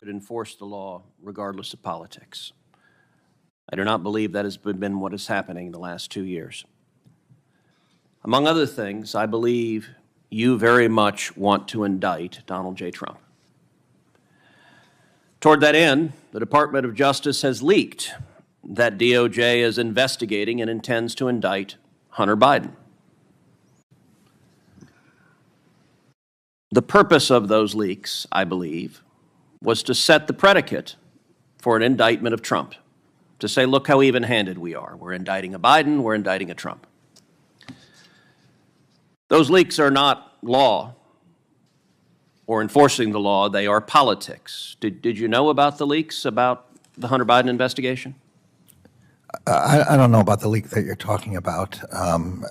enforce the law regardless of politics. I do not believe that has been what is happening in the last 2 years. Among other things, I believe you very much want to indict Donald J. Trump. Toward that end, the Department of Justice has leaked that DOJ is investigating and intends to indict Hunter Biden. The purpose of those leaks, I believe, was to set the predicate for an indictment of Trump, to say, look how even-handed we are. We're indicting a Biden, we're indicting a Trump. Those leaks are not law or enforcing the law, they are politics. Did you know about the leaks about the Hunter Biden investigation? I don't know about the leak that you're talking about, I'm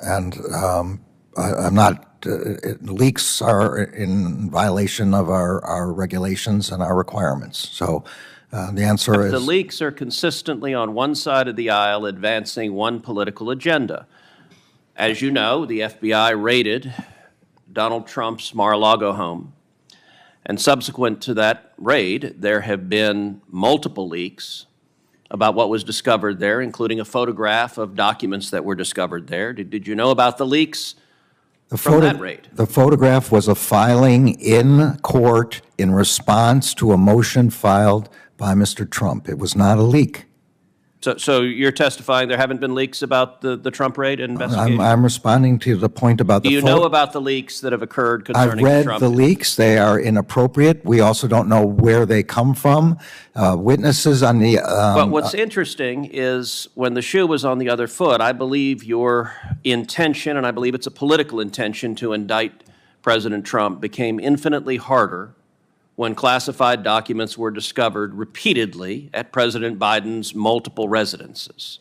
not. Leaks are in violation of our regulations and our requirements. So the answer is... The leaks are consistently on one side of the aisle advancing one political agenda. As you know, the FBI raided Donald Trump's Mar-a-Lago home. And subsequent to that raid, there have been multiple leaks about what was discovered there, including a photograph of documents that were discovered there. Did you know about the leaks from that raid? The photograph was a filing in court in response to a motion filed by Mr. Trump. It was not a leak. So you're testifying there haven't been leaks about the Trump raid investigation? I'm responding to the point about the... Do you know about the leaks that have occurred concerning Trump? I've read the leaks. They are inappropriate. We also don't know where they come from. Witnesses on the... But what's interesting is when the shoe was on the other foot, I believe your intention, and I believe it's a political intention to indict President Trump, became infinitely harder when classified documents were discovered repeatedly at President Biden's multiple residences.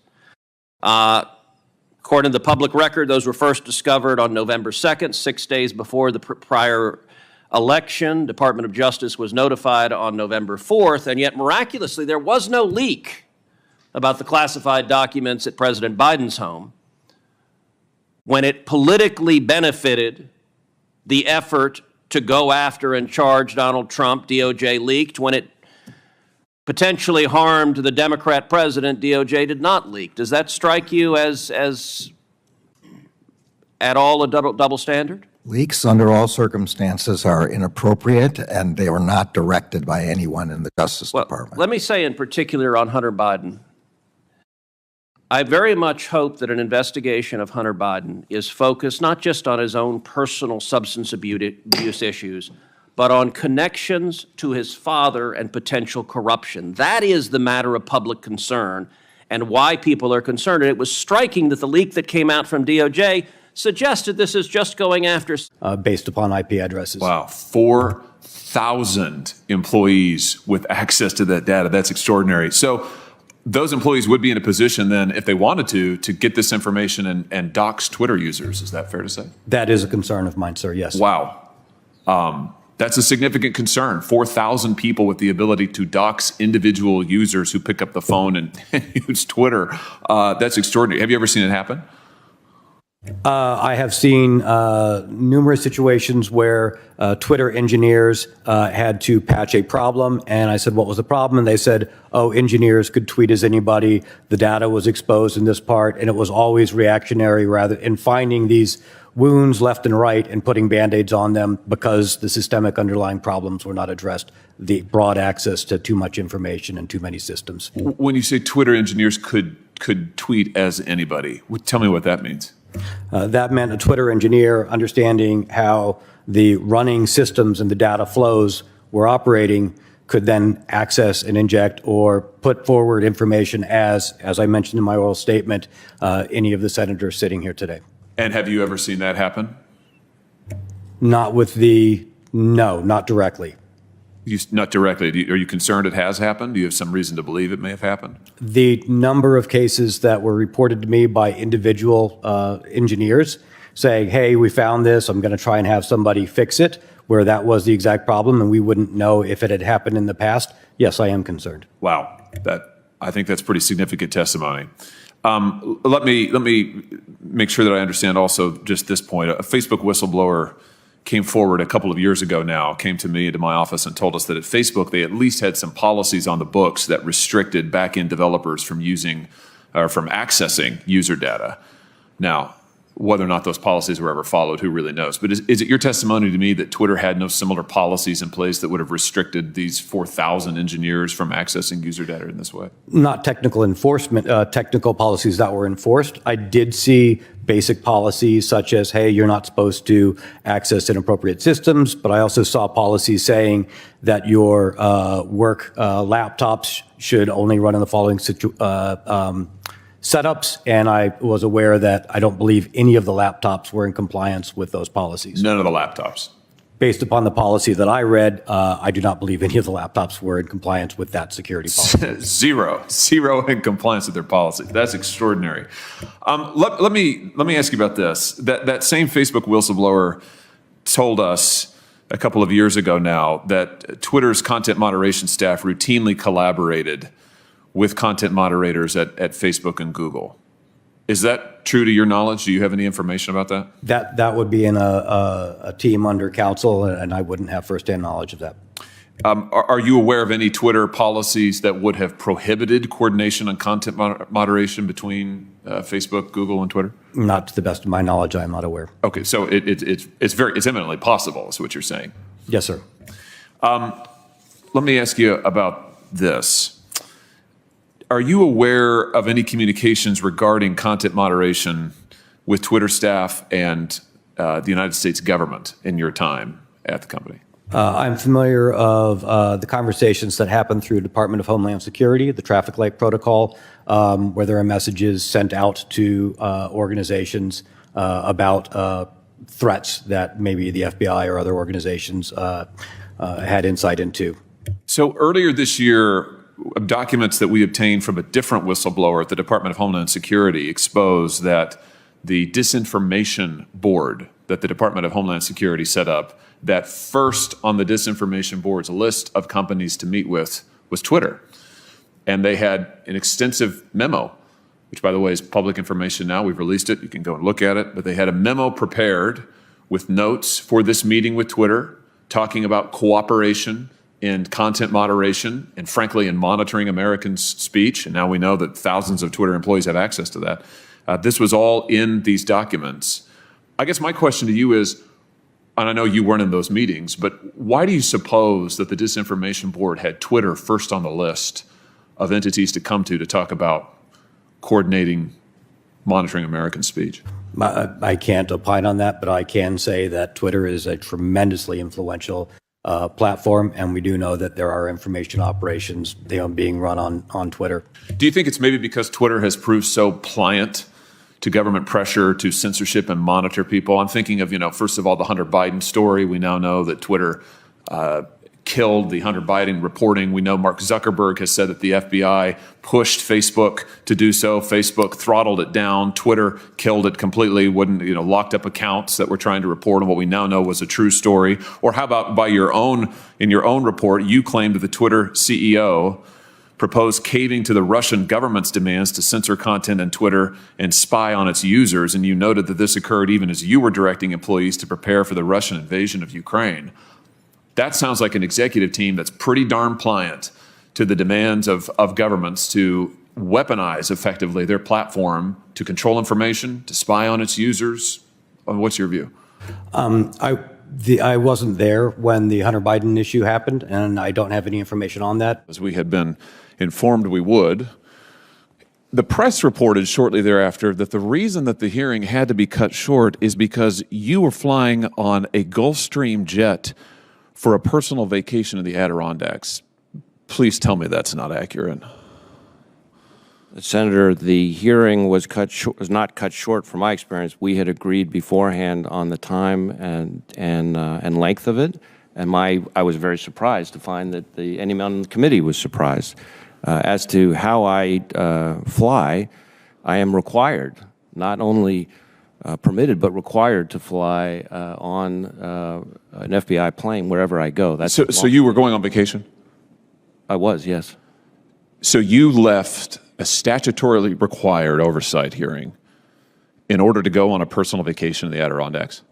According to the public record, those were first discovered on November 2nd, 6 days before the prior election. Department of Justice was notified on November 4th, and yet miraculously there was no leak about the classified documents at President Biden's home when it politically benefited the effort to go after and charge Donald Trump. DOJ leaked. When it potentially harmed the Democrat president, DOJ did not leak. Does that strike you as at all a double standard? Leaks under all circumstances are inappropriate, and they were not directed by anyone in the Justice Department. Let me say in particular on Hunter Biden, I very much hope that an investigation of Hunter Biden is focused not just on his own personal substance abuse issues, but on connections to his father and potential corruption. That is the matter of public concern and why people are concerned. And it was striking that the leak that came out from DOJ suggested this is just going after... based upon IP addresses. Wow, 4,000 employees with access to that data. That's extraordinary. So those employees would be in a position then, if they wanted to get this information and dox Twitter users. Is that fair to say? That is a concern of mine, sir, yes. Wow. That's a significant concern. 4,000 people with the ability to dox individual users who pick up the phone and use Twitter. That's extraordinary. Have you ever seen it happen? I have seen numerous situations where Twitter engineers had to patch a problem, and I said, what was the problem? And they said, oh, engineers could tweet as anybody. The data was exposed in this part, and it was always reactionary rather in finding these wounds left and right and putting Band-Aids on them because the systemic underlying problems were not addressed, the broad access to too much information and too many systems. When you say Twitter engineers could tweet as anybody, tell me what that means. That meant a Twitter engineer understanding how the running systems and the data flows were operating could then access and inject or put forward information as I mentioned in my oral statement, any of the senators sitting here today. And have you ever seen that happen? No, not directly. Not directly. Are you concerned it has happened? Do you have some reason to believe it may have happened? The number of cases that were reported to me by individual engineers saying, hey, we found this, I'm going to try and have somebody fix it, where that was the exact problem and we wouldn't know if it had happened in the past, yes, I am concerned. Wow. I think that's pretty significant testimony. Let me make sure that I understand also just this point. A Facebook whistleblower came forward a couple of years ago now, came to me, to my office, and told us that at Facebook, they at least had some policies on the books that restricted back-end developers from using or from accessing user data. Now, whether or not those policies were ever followed, who really knows? But is it your testimony to me that Twitter had no similar policies in place that would have restricted these 4,000 engineers from accessing user data in this way? Not technical enforcement, technical policies that were enforced. I did see basic policies such as, hey, you're not supposed to access inappropriate systems, but I also saw policies saying that your work laptops should only run in the following setups, and I was aware that I don't believe any of the laptops were in compliance with those policies. None of the laptops. Based upon the policy that I read, I do not believe any of the laptops were in compliance with that security policy. Zero in compliance with their policy. That's extraordinary. Let me ask you about this. That same Facebook whistleblower told us a couple of years ago now that Twitter's content moderation staff routinely collaborated with content moderators at Facebook and Google. Is that true to your knowledge? Do you have any information about that? That would be in a team under counsel, and I wouldn't have firsthand knowledge of that. Are you aware of any Twitter policies that would have prohibited coordination on content moderation between Facebook, Google, and Twitter? Not to the best of my knowledge, I am not aware. Okay, so it's eminently possible, is what you're saying. Yes, sir. Let me ask you about this. Are you aware of any communications regarding content moderation with Twitter staff and the United States government in your time at the company? I'm familiar of the conversations that happen through Department of Homeland Security, the traffic light protocol, where there are messages sent out to organizations about threats that maybe the FBI or other organizations had insight into. So earlier this year, documents that we obtained from a different whistleblower at the Department of Homeland Security exposed that the disinformation board that the Department of Homeland Security set up, that first on the disinformation board's list of companies to meet with was Twitter. And they had an extensive memo, which, by the way, is public information now. We've released it. You can go and look at it. But they had a memo prepared with notes for this meeting with Twitter, talking about cooperation in content moderation and, frankly, in monitoring Americans' speech. And now we know that thousands of Twitter employees have access to that. This was all in these documents. I guess my question to you is, and I know you weren't in those meetings, but why do you suppose that the disinformation board had Twitter first on the list of entities to come to talk about coordinating, monitoring American speech? I can't opine on that, but I can say that Twitter is a tremendously influential platform, and we do know that there are information operations being run on Twitter. Do you think it's maybe because Twitter has proved so pliant to government pressure, to censorship and monitor people? I'm thinking of, first of all, the Hunter Biden story. We now know that Twitter killed the Hunter Biden reporting. We know Mark Zuckerberg has said that the FBI pushed Facebook to do so. Facebook throttled it down. Twitter killed it completely, locked up accounts that were trying to report on what we now know was a true story. Or how about in your own report, you claimed that the Twitter CEO proposed caving to the Russian government's demands to censor content on Twitter and spy on its users, and you noted that this occurred even as you were directing employees to prepare for the Russian invasion of Ukraine. That sounds like an executive team that's pretty darn pliant to the demands of governments to weaponize effectively their platform to control information, to spy on its users. What's your view? I wasn't there when the Hunter Biden issue happened, and I don't have any information on that. As we had been informed we would. The press reported shortly thereafter that the reason that the hearing had to be cut short is because you were flying on a Gulfstream jet for a personal vacation in the Adirondacks. Please tell me that's not accurate. Senator, the hearing was not cut short from my experience. We had agreed beforehand on the time and length of it, and I was very surprised to find that anyone on the committee was surprised. As to how I fly, I am required, not only permitted, but required to fly on an FBI plane wherever I go. So you were going on vacation? I was, yes. So you left a statutorily required oversight hearing in order to go on a personal vacation in the Adirondacks?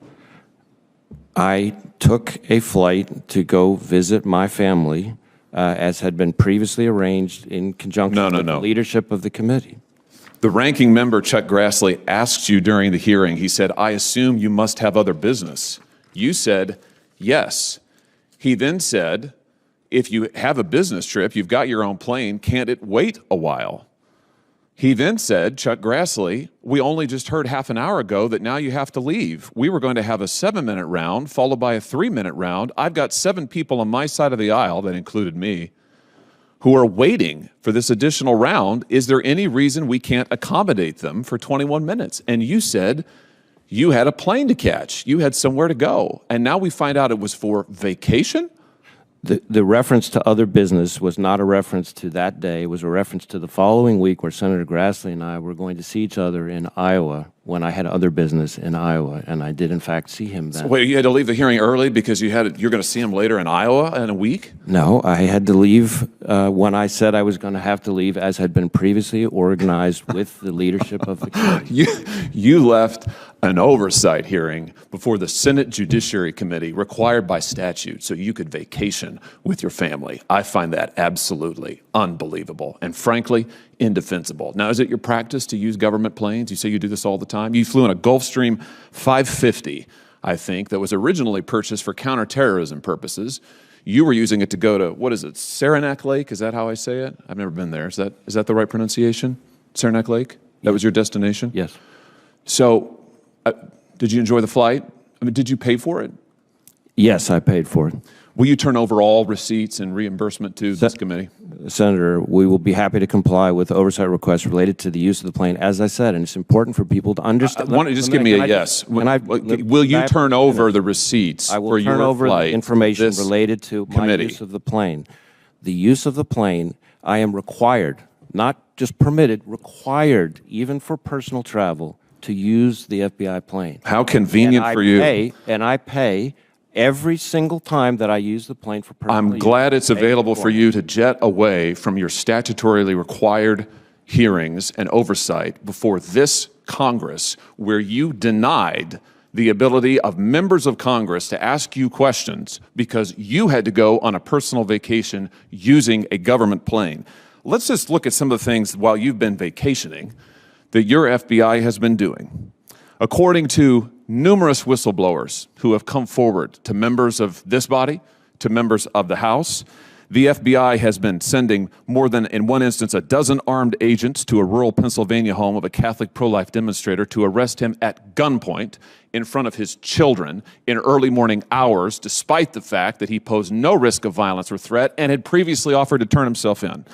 I took a flight to go visit my family, as had been previously arranged in conjunction with the leadership of the committee. The ranking member, Chuck Grassley, asked you during the hearing, he said, I assume you must have other business. You said, yes. He then said, if you have a business trip, you've got your own plane, can't it wait a while? He then said, Chuck Grassley, we only just heard half an hour ago that now you have to leave. We were going to have a 7-minute round followed by a 3-minute round. I've got 7 people on my side of the aisle, that included me, who are waiting for this additional round. Is there any reason we can't accommodate them for 21 minutes? And you said you had a plane to catch. You had somewhere to go. And now we find out it was for vacation? The reference to other business was not a reference to that day. It was a reference to the following week where Senator Grassley and I were going to see each other in Iowa when I had other business in Iowa, and I did, in fact, see him then. So wait, you had to leave the hearing early because you're going to see him later in Iowa in a week? No, I had to leave when I said I was going to have to leave, as had been previously organized with the leadership of the committee. You left an oversight hearing before the Senate Judiciary Committee required by statute so you could vacation with your family. I find that absolutely unbelievable and, frankly, indefensible. Now, is it your practice to use government planes? You say you do this all the time. You flew in a Gulfstream 550, I think, that was originally purchased for counterterrorism purposes. You were using it to go to, what is it, Saranac Lake? Is that how I say it? I've never been there. Is that the right pronunciation? Saranac Lake? That was your destination? Yes. So, did you enjoy the flight? I mean, did you pay for it? Yes, I paid for it. Will you turn over all receipts and reimbursement to this committee? Senator, we will be happy to comply with oversight requests related to the use of the plane, as I said, and it's important for people to understand. Why don't you just give me a yes? Will you turn over the receipts for your flight? I will turn over the information related to my use of the plane. The use of the plane, I am required, not just permitted, required, even for personal travel, to use the FBI plane. How convenient for you. And I pay every single time that I use the plane for personal use. I'm glad it's available for you to jet away from your statutorily required hearings and oversight before this Congress, where you denied the ability of members of Congress to ask you questions because you had to go on a personal vacation using a government plane. Let's just look at some of the things while you've been vacationing that your FBI has been doing. According to numerous whistleblowers who have come forward to members of this body, to members of the House, the FBI has been sending more than, in one instance, a dozen armed agents to a rural Pennsylvania home of a Catholic pro-life demonstrator to arrest him at gunpoint in front of his children in early morning hours, despite the fact that he posed no risk of violence or threat and had previously offered to turn himself in.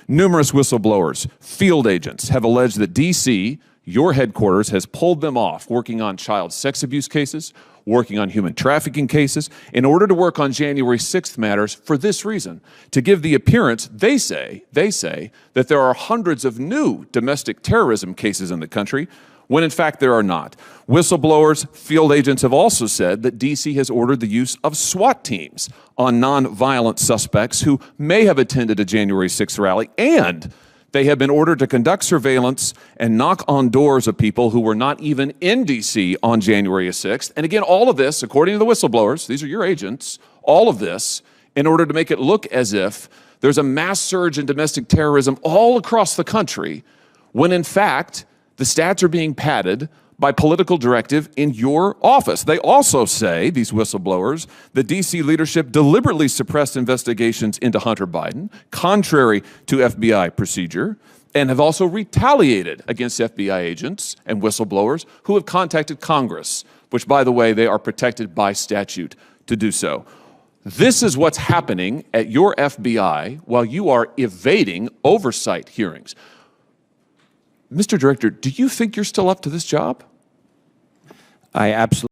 Numerous whistleblowers, field agents, have alleged that D.C., your headquarters, has pulled them off working on child sex abuse cases, working on human trafficking cases, in order to work on January 6th matters for this reason, to give the appearance, they say, that there are hundreds of new domestic terrorism cases in the country, when in fact there are not. Whistleblowers, field agents have also said that D.C. has ordered the use of SWAT teams on nonviolent suspects who may have attended a January 6th rally, and they have been ordered to conduct surveillance and knock on doors of people who were not even in D.C. on January 6th. And again, all of this, according to the whistleblowers, these are your agents, all of this in order to make it look as if there's a mass surge in domestic terrorism all across the country, when in fact, the stats are being padded by political directive in your office. They also say, these whistleblowers, the D.C. leadership deliberately suppressed investigations into Hunter Biden, contrary to FBI procedure, and have also retaliated against FBI agents and whistleblowers who have contacted Congress, which, by the way, they are protected by statute to do so. This is what's happening at your FBI while you are evading oversight hearings. Mr. Director, do you think you're still up to this job? I absolutely